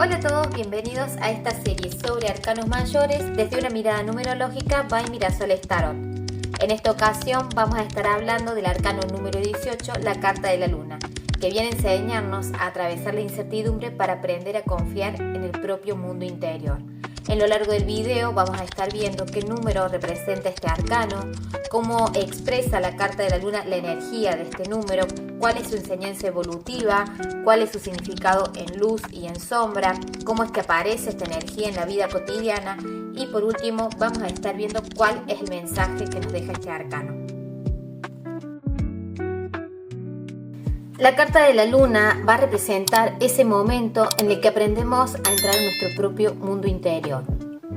Hola a todos, bienvenidos a esta serie sobre arcanos mayores desde una mirada numerológica by Mirasol Tarot. En esta ocasión vamos a estar hablando del arcano número 18, la carta de la luna, que viene a enseñarnos a atravesar la incertidumbre para aprender a confiar en el propio mundo interior. En lo largo del video vamos a estar viendo qué número representa este arcano, cómo expresa la carta de la luna la energía de este número, cuál es su enseñanza evolutiva, cuál es su significado en luz y en sombra, cómo es que aparece esta energía en la vida cotidiana y por último vamos a estar viendo cuál es el mensaje que nos deja este arcano. La carta de la luna va a representar ese momento en el que aprendemos a entrar en nuestro propio mundo interior.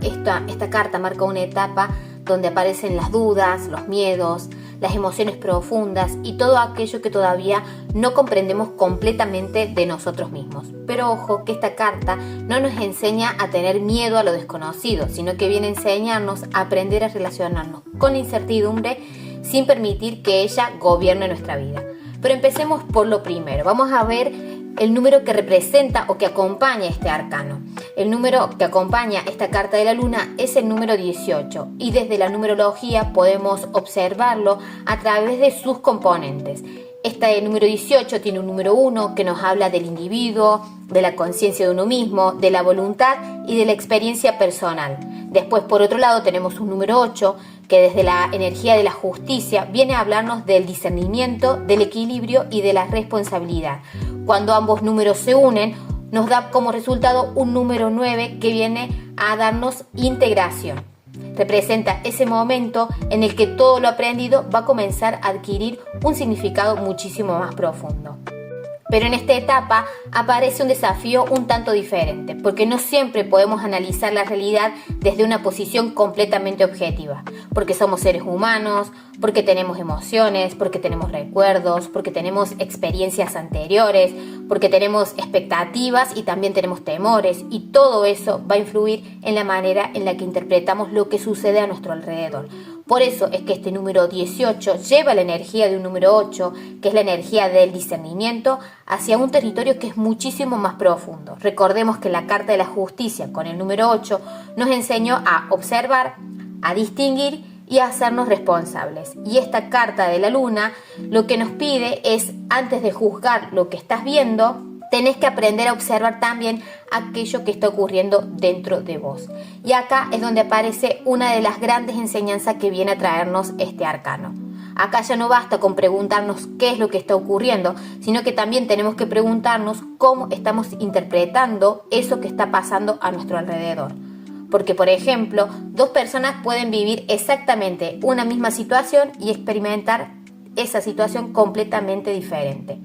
Esta carta marca una etapa donde aparecen las dudas, los miedos, las emociones profundas y todo aquello que todavía no comprendemos completamente de nosotros mismos. Pero ojo que esta carta no nos enseña a tener miedo a lo desconocido, sino que viene a enseñarnos a aprender a relacionarnos con la incertidumbre sin permitir que ella gobierne nuestra vida. Pero empecemos por lo primero. Vamos a ver el número que representa o que acompaña este arcano. El número que acompaña esta carta de la luna es el número 18 y desde la numerología podemos observarlo a través de sus componentes. Este número 18 tiene un número 1 que nos habla del individuo, de la conciencia de uno mismo, de la voluntad y de la experiencia personal. Después, por otro lado, tenemos un número 8 que desde la energía de la justicia viene a hablarnos del discernimiento, del equilibrio y de la responsabilidad. Cuando ambos números se unen, nos da como resultado un número 9 que viene a darnos integración. Representa ese momento en el que todo lo aprendido va a comenzar a adquirir un significado muchísimo más profundo. Pero en esta etapa aparece un desafío un tanto diferente, porque no siempre podemos analizar la realidad desde una posición completamente objetiva, porque somos seres humanos, porque tenemos emociones, porque tenemos recuerdos, porque tenemos experiencias anteriores, porque tenemos expectativas y también tenemos temores, y todo eso va a influir en la manera en la que interpretamos lo que sucede a nuestro alrededor. Por eso es que este número 18 lleva la energía de un número 8, que es la energía del discernimiento, hacia un territorio que es muchísimo más profundo. Recordemos que la carta de la justicia con el número 8 nos enseñó a observar, a distinguir y a hacernos responsables. Y esta carta de la luna lo que nos pide es, antes de juzgar lo que estás viendo, tenés que aprender a observar también aquello que está ocurriendo dentro de vos. Y acá es donde aparece una de las grandes enseñanzas que viene a traernos este arcano. Acá ya no basta con preguntarnos qué es lo que está ocurriendo, sino que también tenemos que preguntarnos cómo estamos interpretando eso que está pasando a nuestro alrededor. Porque, por ejemplo, dos personas pueden vivir exactamente una misma situación y experimentar esa situación completamente diferente.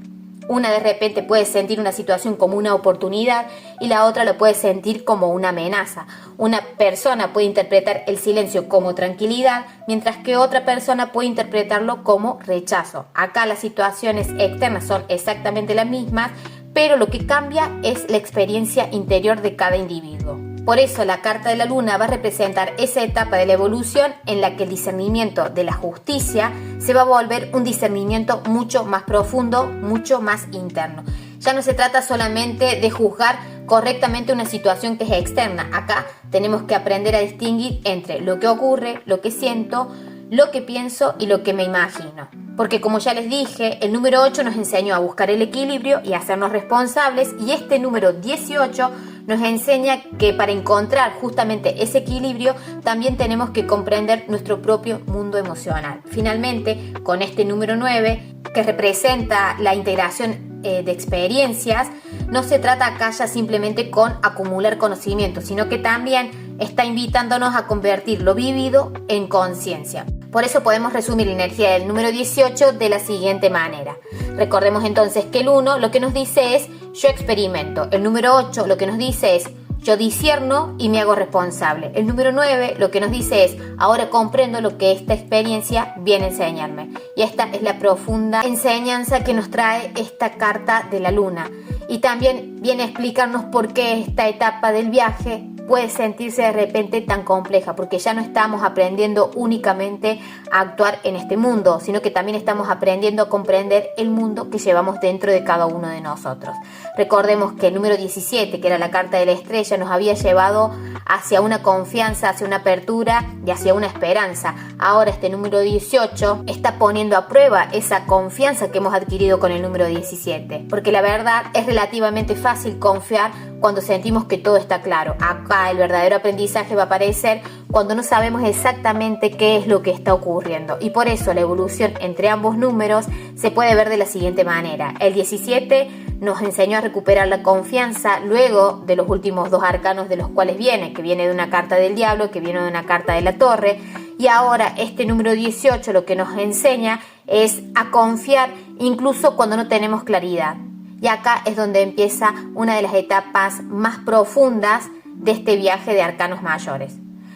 Una de repente puede sentir una situación como una oportunidad y la otra lo puede sentir como una amenaza. Una persona puede interpretar el silencio como tranquilidad, mientras que otra persona puede interpretarlo como rechazo. Acá las situaciones externas son exactamente las mismas, pero lo que cambia es la experiencia interior de cada individuo. Por eso la carta de la luna va a representar esa etapa de la evolución en la que el discernimiento de la justicia se va a volver un discernimiento mucho más profundo, mucho más interno. Ya no se trata solamente de juzgar correctamente una situación que es externa. Acá tenemos que aprender a distinguir entre lo que ocurre, lo que siento, lo que pienso y lo que me imagino. Porque como ya les dije, el número 8 nos enseñó a buscar el equilibrio y a hacernos responsables, y este número 18 nos enseña que para encontrar justamente ese equilibrio también tenemos que comprender nuestro propio mundo emocional. Finalmente, con este número 9, que representa la integración de experiencias, no se trata acá ya simplemente con acumular conocimiento, sino que también está invitándonos a convertir lo vivido en conciencia. Por eso podemos resumir la energía del número 18 de la siguiente manera. Recordemos entonces que el 1 lo que nos dice es yo experimento. El número 8 lo que nos dice es yo discierno y me hago responsable. El número 9 lo que nos dice es ahora comprendo lo que esta experiencia viene a enseñarme. Y esta es la profunda enseñanza que nos trae esta carta de la luna. Y también viene a explicarnos por qué esta etapa del viaje puede sentirse de repente tan compleja, porque ya no estamos aprendiendo únicamente a actuar en este mundo, sino que también estamos aprendiendo a comprender el mundo que llevamos dentro de cada uno de nosotros. Recordemos que el número 17, que era la carta de la estrella, nos había llevado hacia una confianza, hacia una apertura y hacia una esperanza. Ahora este número 18 está poniendo a prueba esa confianza que hemos adquirido con el número 17, porque la verdad es relativamente fácil confiar cuando sentimos que todo está claro. Acá el verdadero aprendizaje va a aparecer cuando no sabemos exactamente qué es lo que está ocurriendo, y por eso la evolución entre ambos números se puede ver de la siguiente manera. El 17 nos enseñó a recuperar la confianza luego de los últimos dos arcanos de los cuales viene, que viene de una carta del diablo, que viene de una carta de la torre, y ahora este número 18 lo que nos enseña es a confiar incluso cuando no tenemos claridad. Y acá es donde empieza una de las etapas más profundas de este viaje de arcanos mayores.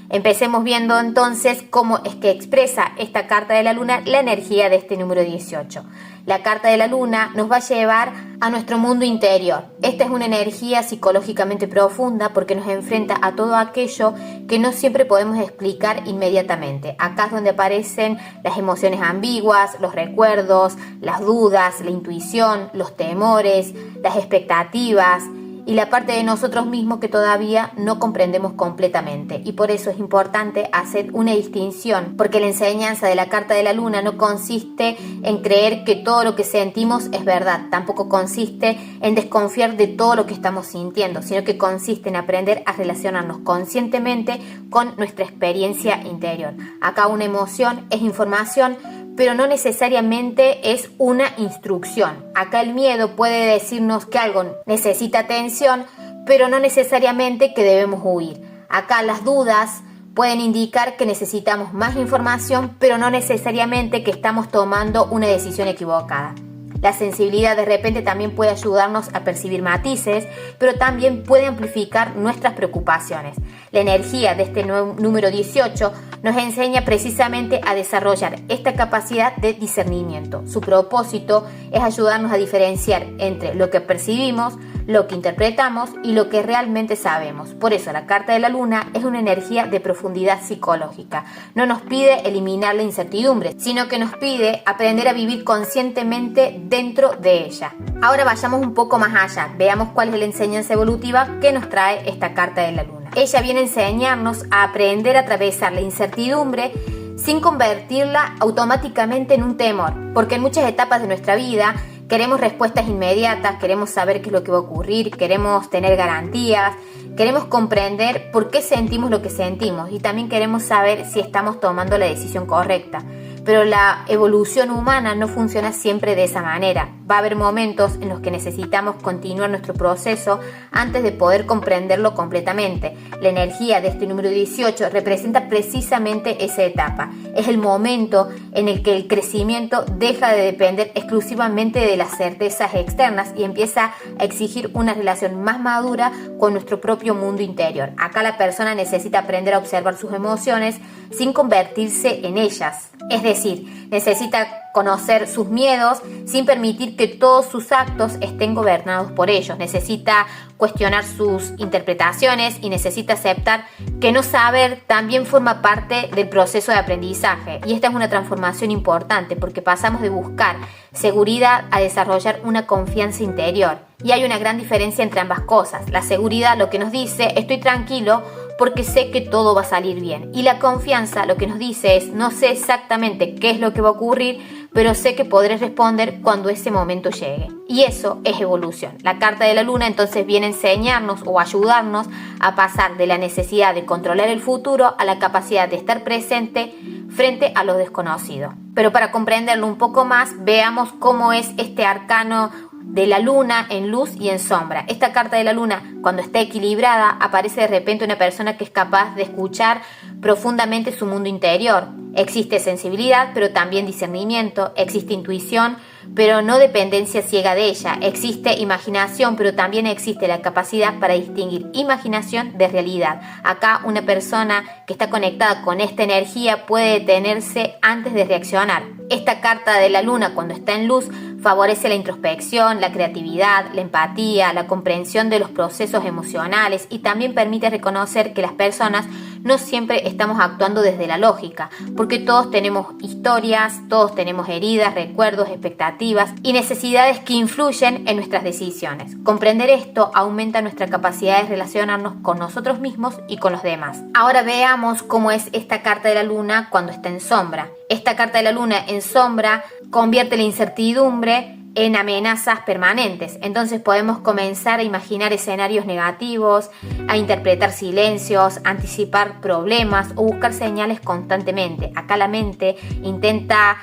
Empecemos viendo entonces cómo es que expresa esta carta de la luna la energía de este número 18. La carta de la luna nos va a llevar a nuestro mundo interior. Esta es una energía psicológicamente profunda porque nos enfrenta a todo aquello que no siempre podemos explicar inmediatamente. Acá es donde aparecen las emociones ambiguas, los recuerdos, las dudas, la intuición, los temores, las expectativas y la parte de nosotros mismos que todavía no comprendemos completamente. Y por eso es importante hacer una distinción, porque la enseñanza de la carta de la luna no consiste en creer que todo lo que sentimos es verdad, tampoco consiste en desconfiar de todo lo que estamos sintiendo, sino que consiste en aprender a relacionarnos conscientemente con nuestra experiencia interior. Acá una emoción es información, pero no necesariamente es una instrucción. Acá el miedo puede decirnos que algo necesita atención, pero no necesariamente que debemos huir. Acá las dudas pueden indicar que necesitamos más información, pero no necesariamente que estamos tomando una decisión equivocada. La sensibilidad de repente también puede ayudarnos a percibir matices, pero también puede amplificar nuestras preocupaciones. La energía de este número 18 nos enseña precisamente a desarrollar esta capacidad de discernimiento. Su propósito es ayudarnos a diferenciar entre lo que percibimos, lo que interpretamos y lo que realmente sabemos. Por eso la carta de la luna es una energía de profundidad psicológica. No nos pide eliminar la incertidumbre, sino que nos pide aprender a vivir conscientemente dentro de ella. Ahora vayamos un poco más allá, veamos cuál es la enseñanza evolutiva que nos trae esta carta de la luna. Ella viene a enseñarnos a aprender a atravesar la incertidumbre sin convertirla automáticamente en un temor, porque en muchas etapas de nuestra vida queremos respuestas inmediatas, queremos saber qué es lo que va a ocurrir, queremos tener garantías, queremos comprender por qué sentimos lo que sentimos y también queremos saber si estamos tomando la decisión correcta. Pero la evolución humana no funciona siempre de esa manera. Va a haber momentos en los que necesitamos continuar nuestro proceso antes de poder comprenderlo completamente. La energía de este número 18 representa precisamente esa etapa. Es el momento en el que el crecimiento deja de depender exclusivamente de las certezas externas y empieza a exigir una relación más madura con nuestro propio mundo interior. Acá la persona necesita aprender a observar sus emociones sin convertirse en ellas. Es decir, necesita conocer sus miedos sin permitir que todos sus actos estén gobernados por ellos. Necesita cuestionar sus interpretaciones y necesita aceptar que no saber también forma parte del proceso de aprendizaje. Y esta es una transformación importante porque pasamos de buscar seguridad a desarrollar una confianza interior. Y hay una gran diferencia entre ambas cosas. La seguridad lo que nos dice, estoy tranquilo porque sé que todo va a salir bien. Y la confianza lo que nos dice es, no sé exactamente qué es lo que va a ocurrir, pero sé que podré responder cuando ese momento llegue. Y eso es evolución. La carta de la luna entonces viene a enseñarnos o ayudarnos a pasar de la necesidad de controlar el futuro a la capacidad de estar presente frente a lo desconocido. Pero para comprenderlo un poco más, veamos cómo es este arcano de la luna en luz y en sombra. Esta carta de la luna, cuando está equilibrada, aparece de repente una persona que es capaz de escuchar profundamente su mundo interior. Existe sensibilidad, pero también discernimiento, existe intuición, pero no dependencia ciega de ella. Existe imaginación, pero también existe la capacidad para distinguir imaginación de realidad. Acá una persona que está conectada con esta energía puede detenerse antes de reaccionar. Esta carta de la luna, cuando está en luz, Favorece la introspección, la creatividad, la empatía, la comprensión de los procesos emocionales y también permite reconocer que las personas no siempre estamos actuando desde la lógica, porque todos tenemos historias, todos tenemos heridas, recuerdos, expectativas y necesidades que influyen en nuestras decisiones. Comprender esto aumenta nuestra capacidad de relacionarnos con nosotros mismos y con los demás. Ahora veamos cómo es esta carta de la luna cuando está en sombra. Esta carta de la luna en sombra convierte la incertidumbre en amenazas permanentes. Entonces podemos comenzar a imaginar escenarios negativos, a interpretar silencios, anticipar problemas o buscar señales constantemente. Acá la mente intenta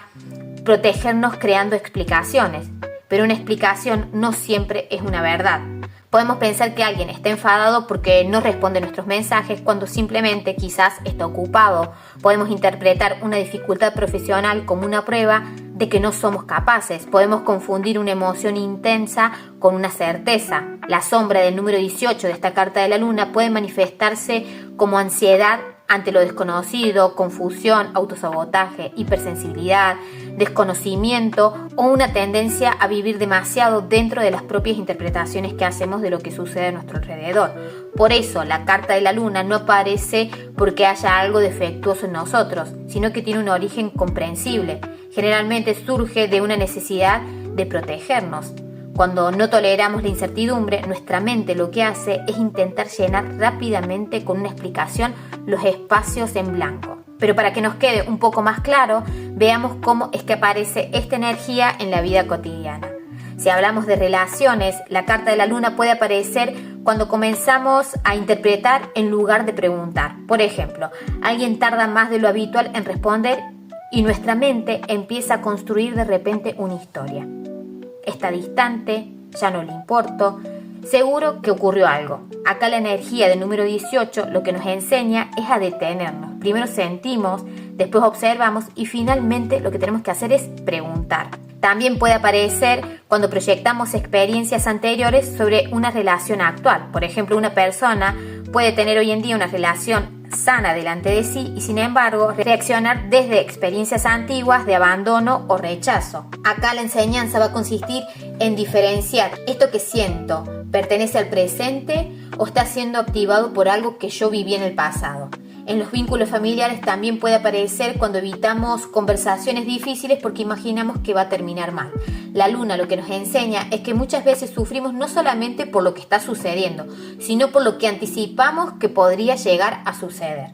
protegernos creando explicaciones, pero una explicación no siempre es una verdad. Podemos pensar que alguien está enfadado porque no responde nuestros mensajes cuando simplemente quizás está ocupado. Podemos interpretar una dificultad profesional como una prueba de que no somos capaces. Podemos confundir una emoción intensa con una certeza. La sombra del número 18 de esta carta de la luna puede manifestarse como ansiedad ante lo desconocido, confusión, autosabotaje, hipersensibilidad, desconocimiento o una tendencia a vivir demasiado dentro de las propias interpretaciones que hacemos de lo que sucede a nuestro alrededor. Por eso la carta de la luna no aparece porque haya algo defectuoso en nosotros, sino que tiene un origen comprensible. Generalmente surge de una necesidad de protegernos. Cuando no toleramos la incertidumbre, nuestra mente lo que hace es intentar llenar rápidamente con una explicación los espacios en blanco. Pero para que nos quede un poco más claro, veamos cómo es que aparece esta energía en la vida cotidiana. Si hablamos de relaciones, la carta de la luna puede aparecer cuando comenzamos a interpretar en lugar de preguntar. Por ejemplo, alguien tarda más de lo habitual en responder y nuestra mente empieza a construir de repente una historia. Está distante, ya no le importo, seguro que ocurrió algo. Acá la energía del número 18 lo que nos enseña es a detenernos. Primero sentimos, después observamos y finalmente lo que tenemos que hacer es preguntar. También puede aparecer cuando proyectamos experiencias anteriores sobre una relación actual. Por ejemplo, una persona puede tener hoy en día una relación sana delante de sí y sin embargo reaccionar desde experiencias antiguas de abandono o rechazo. Acá la enseñanza va a consistir en diferenciar esto que siento, ¿pertenece al presente o está siendo activado por algo que yo viví en el pasado? En los vínculos familiares también puede aparecer cuando evitamos conversaciones difíciles porque imaginamos que va a terminar mal. La luna lo que nos enseña es que muchas veces sufrimos no solamente por lo que está sucediendo, sino por lo que anticipamos que podría llegar a suceder.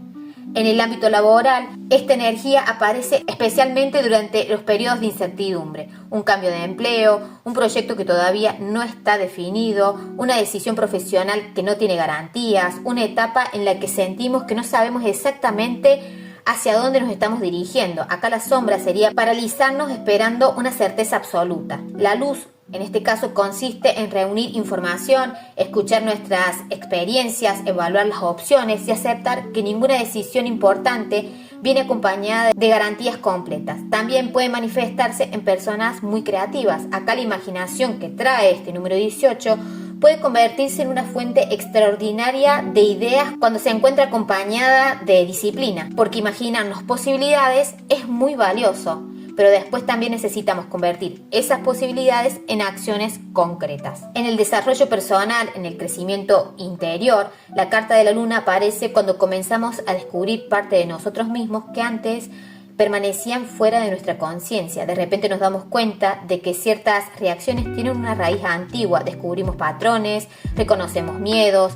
En el ámbito laboral, esta energía aparece especialmente durante los periodos de incertidumbre, un cambio de empleo, un proyecto que todavía no está definido, una decisión profesional que no tiene garantías, una etapa en la que sentimos que no sabemos exactamente hacia dónde nos estamos dirigiendo. Acá la sombra sería paralizarnos esperando una certeza absoluta. La luz, en este caso, consiste en reunir información, escuchar nuestras experiencias, evaluar las opciones y aceptar que ninguna decisión importante viene acompañada de garantías completas. También puede manifestarse en personas muy creativas. Acá la imaginación que trae este número 18 puede convertirse en una fuente extraordinaria de ideas cuando se encuentra acompañada de disciplina, porque imaginarnos posibilidades es muy valioso, pero después también necesitamos convertir esas posibilidades en acciones concretas. En el desarrollo personal, en el crecimiento interior, la carta de la luna aparece cuando comenzamos a descubrir parte de nosotros mismos que antes permanecían fuera de nuestra conciencia. De repente nos damos cuenta de que ciertas reacciones tienen una raíz antigua, descubrimos patrones, reconocemos miedos,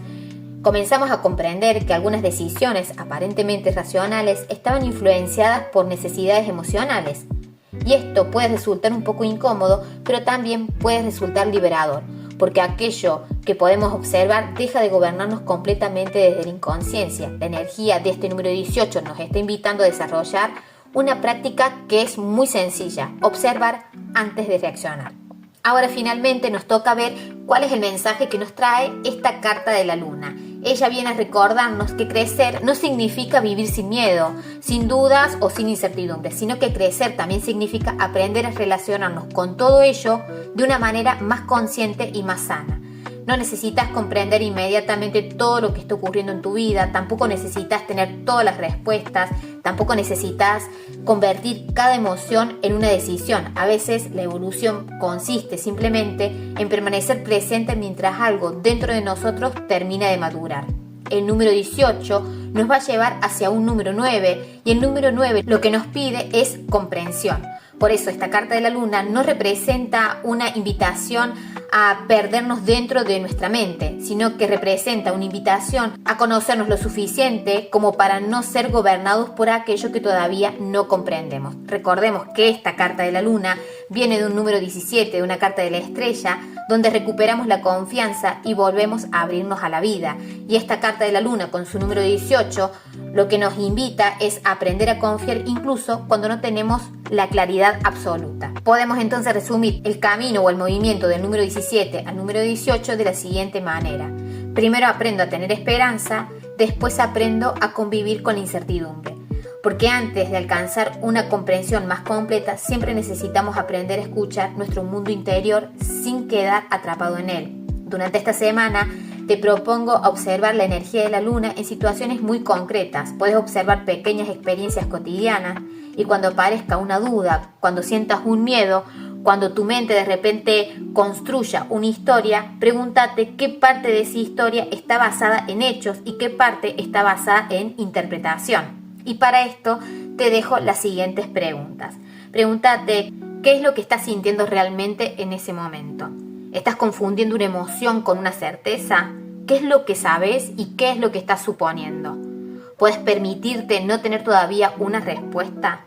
comenzamos a comprender que algunas decisiones aparentemente racionales estaban influenciadas por necesidades emocionales. Y esto puede resultar un poco incómodo, pero también puede resultar liberador, porque aquello que podemos observar deja de gobernarnos completamente desde la inconsciencia. La energía de este número 18 nos está invitando a desarrollar una práctica que es muy sencilla: observar antes de reaccionar. Ahora finalmente nos toca ver cuál es el mensaje que nos trae esta carta de la luna. Ella viene a recordarnos que crecer no significa vivir sin miedo, sin dudas o sin incertidumbre, sino que crecer también significa aprender a relacionarnos con todo ello de una manera más consciente y más sana. No necesitas comprender inmediatamente todo lo que está ocurriendo en tu vida, tampoco necesitas tener todas las respuestas, tampoco necesitas convertir cada emoción en una decisión. A veces la evolución consiste simplemente en permanecer presente mientras algo dentro de nosotros termina de madurar. El número 18 nos va a llevar hacia un número 9 y el número 9 lo que nos pide es comprensión. Por eso esta carta de la luna no representa una invitación a perdernos dentro de nuestra mente, sino que representa una invitación a conocernos lo suficiente como para no ser gobernados por aquello que todavía no comprendemos. Recordemos que esta carta de la luna viene de un número 17, de una carta de la estrella, donde recuperamos la confianza y volvemos a abrirnos a la vida. Y esta carta de la luna con su número 18 lo que nos invita es a aprender a confiar incluso cuando no tenemos la claridad absoluta. Podemos entonces resumir el camino o el movimiento del número 17 al número 18 de la siguiente manera. Primero aprendo a tener esperanza, después aprendo a convivir con la incertidumbre. Porque antes de alcanzar una comprensión más completa, siempre necesitamos aprender a escuchar nuestro mundo interior sin quedar atrapado en él. Durante esta semana te propongo observar la energía de la luna en situaciones muy concretas. Puedes observar pequeñas experiencias cotidianas y cuando aparezca una duda, cuando sientas un miedo, cuando tu mente de repente construya una historia, pregúntate qué parte de esa historia está basada en hechos y qué parte está basada en interpretación. Y para esto te dejo las siguientes preguntas. Pregúntate qué es lo que estás sintiendo realmente en ese momento. ¿Estás confundiendo una emoción con una certeza? ¿Qué es lo que sabes y qué es lo que estás suponiendo? ¿Puedes permitirte no tener todavía una respuesta?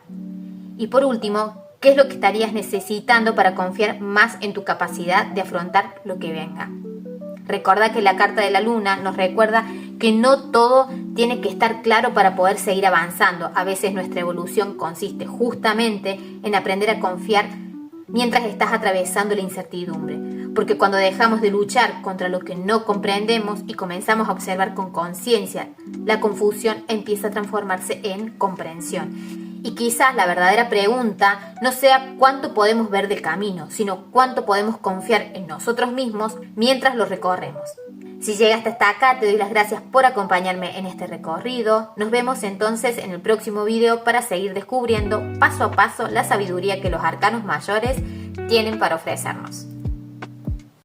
Y por último, ¿qué es lo que estarías necesitando para confiar más en tu capacidad de afrontar lo que venga? Recuerda que la carta de la luna nos recuerda que no todo tiene que estar claro para poder seguir avanzando. A veces nuestra evolución consiste justamente en aprender a confiar mientras estás atravesando la incertidumbre. Porque cuando dejamos de luchar contra lo que no comprendemos y comenzamos a observar con conciencia, la confusión empieza a transformarse en comprensión. Y quizás la verdadera pregunta no sea cuánto podemos ver del camino, sino cuánto podemos confiar en nosotros mismos mientras lo recorremos. Si llegaste hasta acá, te doy las gracias por acompañarme en este recorrido. Nos vemos entonces en el próximo video para seguir descubriendo paso a paso la sabiduría que los arcanos mayores tienen para ofrecernos.